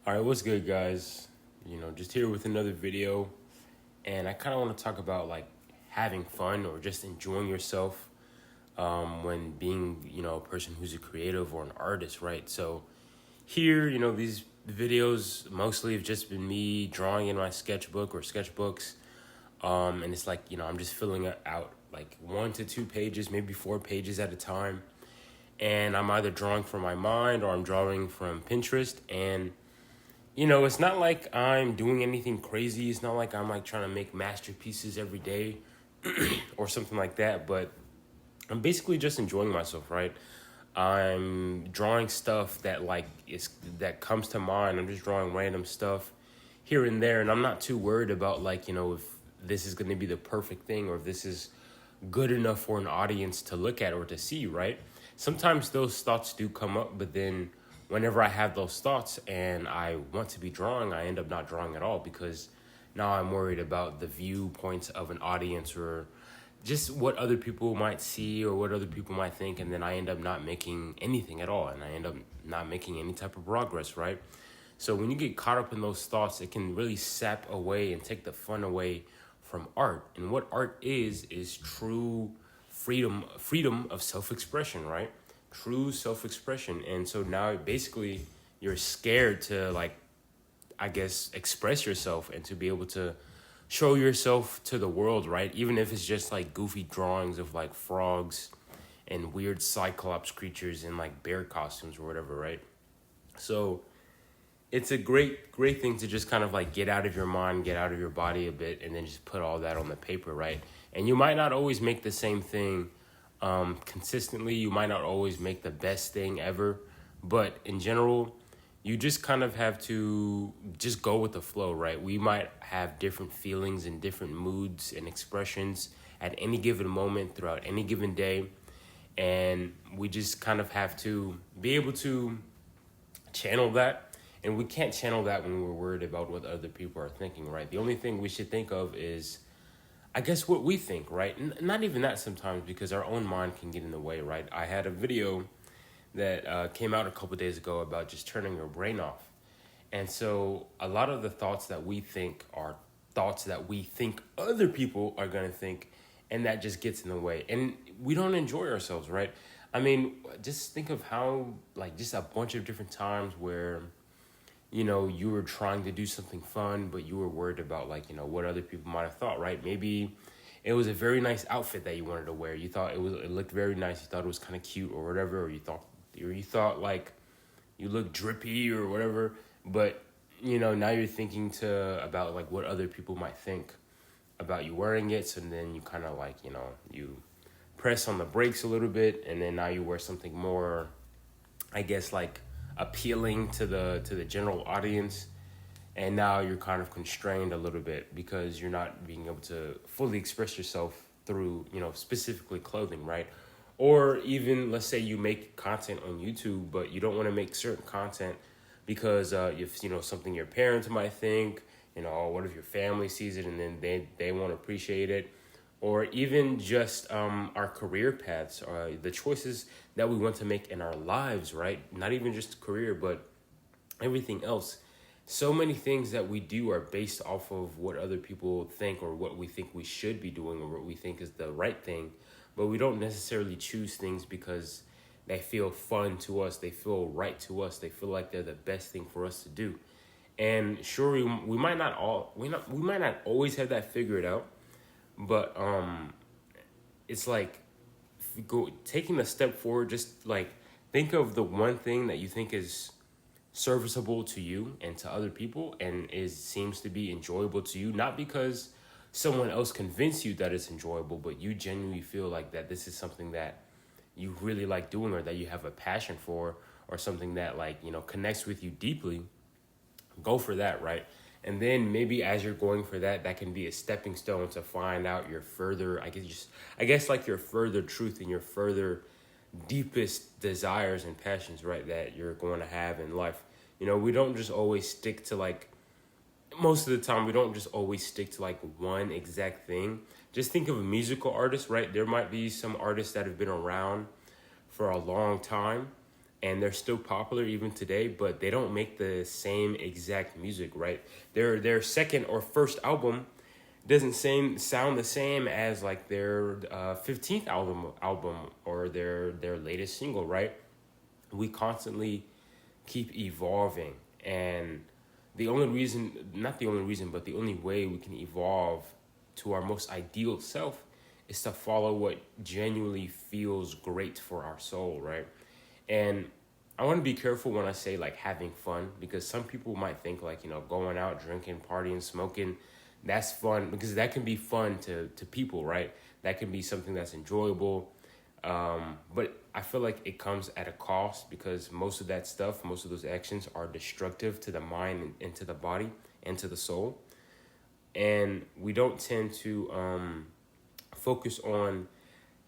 All right, what's good, guys? Just here with another video, and I kind of want to talk about like having fun or just enjoying yourself when being, a person who's a creative or an artist, right? So here, these videos mostly have just been me drawing in my sketchbook or sketchbooks, and it's like I'm just filling it out like 1 to 2 pages, maybe 4 pages at a time, and I'm either drawing from my mind or I'm drawing from Pinterest and it's not like I'm doing anything crazy. It's not like I'm like trying to make masterpieces every day or something like that. But I'm basically just enjoying myself, right? I'm drawing stuff that comes to mind. I'm just drawing random stuff here and there, and I'm not too worried about like if this is going to be the perfect thing or if this is good enough for an audience to look at or to see, right? Sometimes those thoughts do come up, but then whenever I have those thoughts and I want to be drawing, I end up not drawing at all because now I'm worried about the viewpoints of an audience or just what other people might see or what other people might think, and then I end up not making anything at all, and I end up not making any type of progress, right? So when you get caught up in those thoughts, it can really sap away and take the fun away from art. And what art is true freedom of self-expression, right? True self-expression. And so now basically you're scared to like, I guess, express yourself and to be able to show yourself to the world, right? Even if it's just like goofy drawings of like frogs and weird cyclops creatures in like bear costumes or whatever, right? So it's a great thing to just kind of like get out of your mind, get out of your body a bit, and then just put all that on the paper, right? And you might not always make the same thing consistently. You might not always make the best thing ever, but in general, you just kind of have to just go with the flow, right? We might have different feelings and different moods and expressions at any given moment throughout any given day, and we just kind of have to be able to channel that. And we can't channel that when we're worried about what other people are thinking, right? The only thing we should think of is, I guess, what we think, right? Not even that sometimes, because our own mind can get in the way, right? I had a video that came out a couple days ago about just turning your brain off. And so a lot of the thoughts that we think are thoughts that we think other people are going to think, and that just gets in the way. And we don't enjoy ourselves, right? I mean, just think of how, like, just a bunch of different times where you were trying to do something fun, but you were worried about like, what other people might have thought, right? Maybe it was a very nice outfit that you wanted to wear. You thought it looked very nice. You thought it was kind of cute or whatever, or you thought like you looked drippy or whatever. But now you're thinking about like what other people might think about you wearing it. So then you kind of like, you press on the brakes a little bit, and then now you wear something more, I guess, like appealing to the general audience, and now you're kind of constrained a little bit because you're not being able to fully express yourself through specifically clothing, right? Or even, let's say you make content on YouTube, but you don't want to make certain content because if something your parents might think, what if your family sees it and then they won't appreciate it. Or even just our career paths, the choices that we want to make in our lives, right? Not even just career, but everything else. So many things that we do are based off of what other people think or what we think we should be doing or what we think is the right thing. But we don't necessarily choose things because they feel fun to us, they feel right to us, they feel like they're the best thing for us to do. And sure, we might not always have that figured out, but it's like taking a step forward. Just like think of the one thing that you think is serviceable to you and to other people, and seems to be enjoyable to you. Not because someone else convinced you that it's enjoyable, but you genuinely feel like that this is something that you really like doing, or that you have a passion for, or something that like connects with you deeply. Go for that, right? And then maybe as you're going for that, that can be a stepping stone to find out your further, I guess like your further truth and your further deepest desires and passions, right, that you're going to have in life. We don't just always stick to like, most of the time, we don't just always stick to like one exact thing. Just think of a musical artist, right? There might be some artists that have been around for a long time, and they're still popular even today, but they don't make the same exact music, right? Their second or first album doesn't sound the same as like their 15th album or their latest single, right? We constantly keep evolving, and the only reason, not the only reason, but the only way we can evolve to our most ideal self is to follow what genuinely feels great for our soul, right? And I want to be careful when I say like having fun, because some people might think like, going out, drinking, partying, smoking, that's fun, because that can be fun to people, right? That can be something that's enjoyable. But I feel like it comes at a cost, because most of that stuff, most of those actions are destructive to the mind and to the body and to the soul. And we don't tend to focus on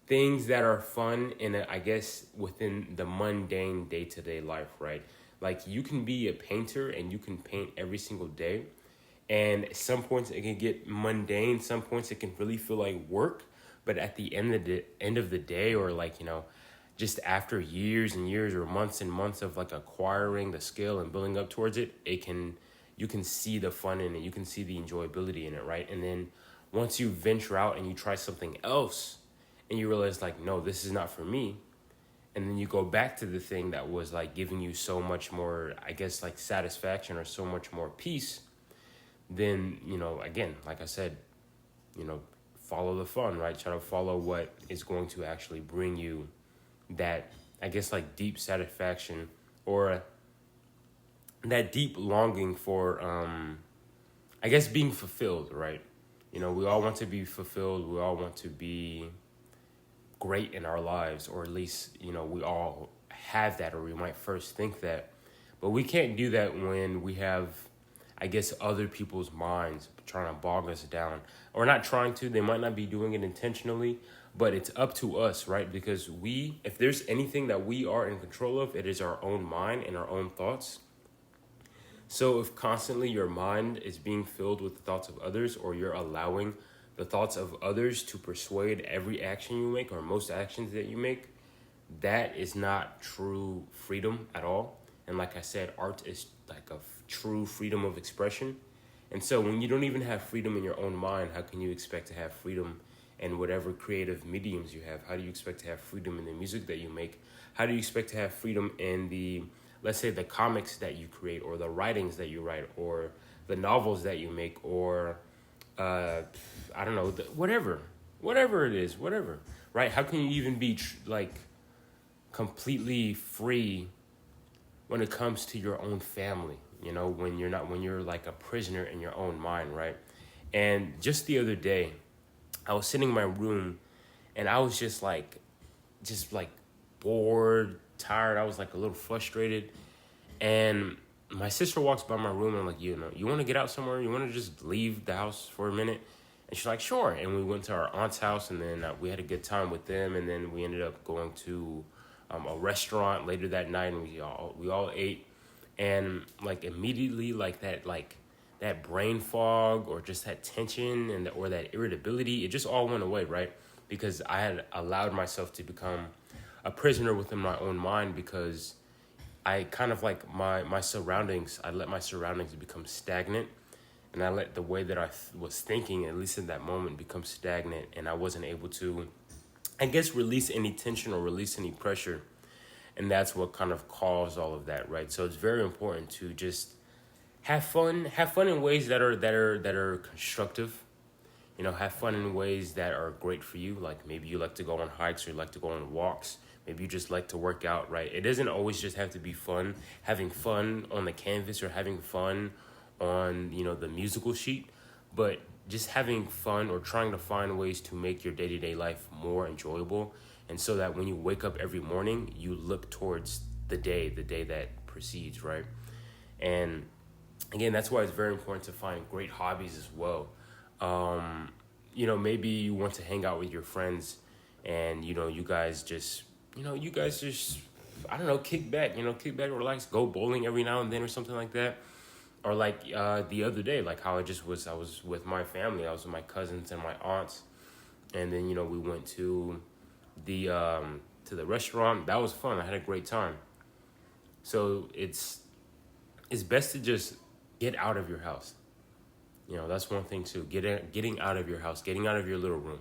things that are fun in I guess within the mundane day-to-day life, right? Like you can be a painter and you can paint every single day, and at some points it can get mundane, some points it can really feel like work, but at the end of the day, or like, just after years and years or months and months of like acquiring the skill and building up towards it, you can see the fun in it, you can see the enjoyability in it, right? And then once you venture out and you try something else and you realize like, no, this is not for me, and then you go back to the thing that was like giving you so much more, I guess, like satisfaction or so much more peace, then, again, like I said, follow the fun, right? Try to follow what is going to actually bring you that, I guess, like deep satisfaction, or that deep longing for, I guess, being fulfilled, right? We all want to be fulfilled. We all want to be great in our lives, or at least, we all have that, or we might first think that. But we can't do that when we have, I guess, other people's minds trying to bog us down. Or not trying to, they might not be doing it intentionally, but it's up to us, right? Because if there's anything that we are in control of, it is our own mind and our own thoughts. So if constantly your mind is being filled with the thoughts of others, or you're allowing the thoughts of others to persuade every action you make, or most actions that you make, that is not true freedom at all. And like I said, art is like a true freedom of expression. And so when you don't even have freedom in your own mind, how can you expect to have freedom in whatever creative mediums you have? How do you expect to have freedom in the music that you make? How do you expect to have freedom in the, let's say, the comics that you create, or the writings that you write, or the novels that you make, or I don't know, whatever it is, whatever, right? How can you even be like completely free when it comes to your own family, when you're like a prisoner in your own mind, right? And just the other day, I was sitting in my room and I was just like bored, tired. I was like a little frustrated. And my sister walks by my room and I'm like, you want to get out somewhere? You want to just leave the house for a minute? And she's like, sure. And we went to our aunt's house, and then we had a good time with them. And then we ended up going to a restaurant later that night, and we all ate. And like immediately, like that brain fog, or just that tension or that irritability, it just all went away, right? Because I had allowed myself to become a prisoner within my own mind, because I kind of like my surroundings, I let my surroundings become stagnant, and I let the way that I was thinking, at least in that moment, become stagnant, and I wasn't able to, I guess, release any tension or release any pressure. And that's what kind of caused all of that, right? So it's very important to just have fun in ways that are constructive. Have fun in ways that are great for you. Like maybe you like to go on hikes, or you like to go on walks. Maybe you just like to work out, right? It doesn't always just have to be fun. Having fun on the canvas, or having fun on, the musical sheet, but just having fun, or trying to find ways to make your day-to-day life more enjoyable. And so that when you wake up every morning, you look towards the day that precedes, right? And again, that's why it's very important to find great hobbies as well. Maybe you want to hang out with your friends, and, you guys just, I don't know, kick back, relax, go bowling every now and then or something like that. Or like the other day, like how I was with my family. I was with my cousins and my aunts. And then, we went to the restaurant. That was fun. I had a great time. So it's best to just get out of your house. You know, that's one thing too. Getting out of your house, getting out of your little room.